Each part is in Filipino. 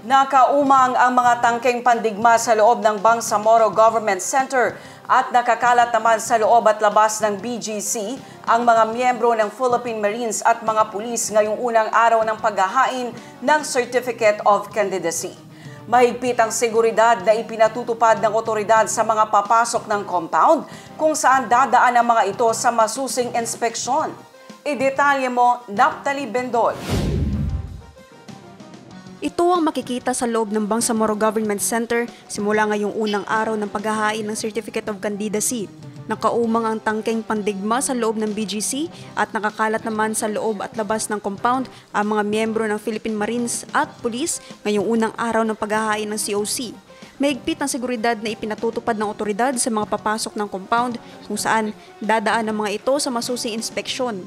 Nakaumang ang mga tangkeng pandigma sa loob ng Bangsamoro Government Center at nakakalat naman sa loob at labas ng BGC ang mga miyembro ng Philippine Marines at mga pulis ngayong unang araw ng paghahain ng Certificate of Candidacy. Mahigpit ang seguridad na ipinatutupad ng otoridad sa mga papasok ng compound kung saan dadaan ang mga ito sa masusing inspeksyon. Idetalye mo, Naphtali Bendol. Ito ang makikita sa loob ng Bangsamoro Government Center simula ngayong unang araw ng paghahain ng Certificate of Candidacy. Nakaumang ang tangkeng pandigma sa loob ng BGC at nakakalat naman sa loob at labas ng compound ang mga miyembro ng Philippine Marines at Police ngayong unang araw ng paghahain ng COC. Mahigpit ang seguridad na ipinatutupad ng otoridad sa mga papasok ng compound kung saan dadaan ang mga ito sa masusing inspeksyon.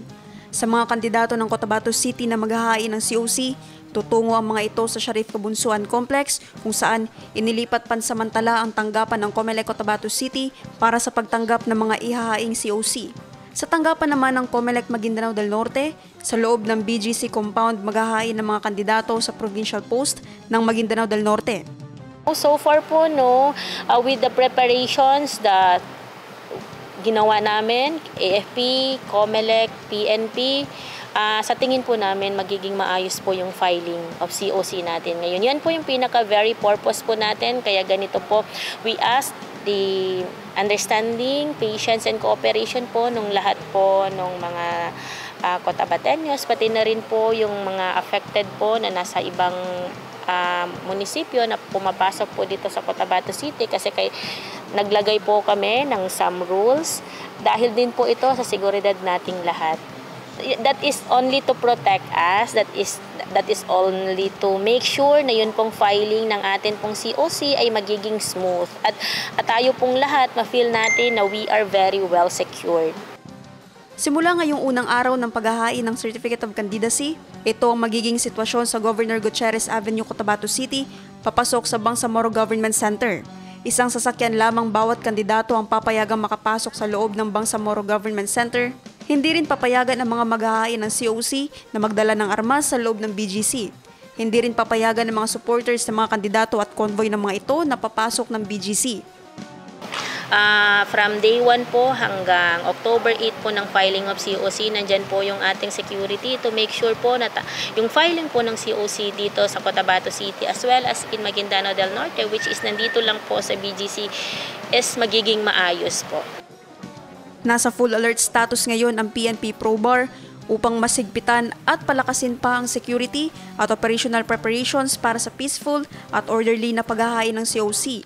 Sa mga kandidato ng Cotabato City na maghahain ng COC, tutungo ang mga ito sa Sharif Kabunsuan Complex kung saan inilipat pansamantala ang tanggapan ng Comelec Cotabato City para sa pagtanggap ng mga ihahaing COC. Sa tanggapan naman ng Comelec Maguindanao del Norte, sa loob ng BGC compound maghahain ng mga kandidato sa provincial post ng Maguindanao del Norte. So far po with the preparations that ginawa namin, AFP, Comelec, PNP, sa tingin po namin magiging maayos po yung filing of COC natin ngayon. Yan po yung very purpose po natin, kaya ganito po, we ask the understanding, patience, and cooperation po nung lahat po nung mga Cotabateños, pati na rin po yung mga affected po na nasa ibang munisipyo na pumapasok po dito sa Cotabato City kasi naglagay po kami ng some rules dahil din po ito sa seguridad nating lahat. That is only to protect us, that is only to make sure na yun pong filing ng atin pong COC ay magiging smooth at tayo pong lahat ma-feel natin na we are very well secured. Simula ngayong unang araw ng paghahain ng Certificate of Candidacy, ito ang magiging sitwasyon sa Governor Gutierrez Avenue, Cotabato City, papasok sa Bangsamoro Government Center. Isang sasakyan lamang bawat kandidato ang papayagang makapasok sa loob ng Bangsamoro Government Center. Hindi rin papayagan ang mga maghahain ng COC na magdala ng armas sa loob ng BGC. Hindi rin papayagan ng mga supporters ng mga kandidato at convoy ng mga ito na papasok ng BGC. From day 1 po hanggang October 8 po ng filing of COC, nandyan po yung ating security to make sure po na yung filing po ng COC dito sa Cotabato City as well as in Maguindanao del Norte, which is nandito lang po sa BGC, is magiging maayos po. Nasa full alert status ngayon ang PNP ProBar upang masigpitan at palakasin pa ang security at operational preparations para sa peaceful at orderly na paghahain ng COC.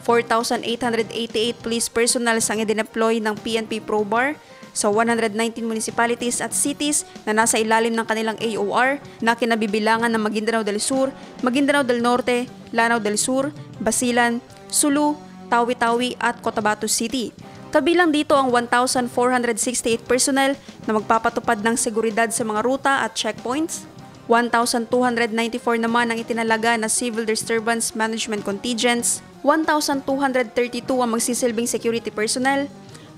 4,888 police personnel ang idineploy ng PNP ProBar sa 119 municipalities at cities na nasa ilalim ng kanilang AOR na kinabibilangan ng Maguindanao del Sur, Maguindanao del Norte, Lanao del Sur, Basilan, Sulu, Tawi-Tawi at Cotabato City. Kabilang dito ang 1,468 personnel na magpapatupad ng seguridad sa mga ruta at checkpoints. 1,294 naman ang itinalaga na civil disturbance management contingents, 1,232 ang magsisilbing security personnel,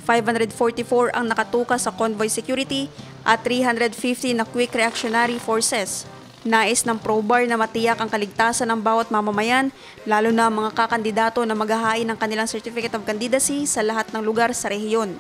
544 ang nakatuka sa convoy security at 350 na quick reactionary forces. Nais ng ProBar na matiyak ang kaligtasan ng bawat mamamayan, lalo na ang mga kakandidato na maghahain ng kanilang Certificate of Candidacy sa lahat ng lugar sa rehiyon.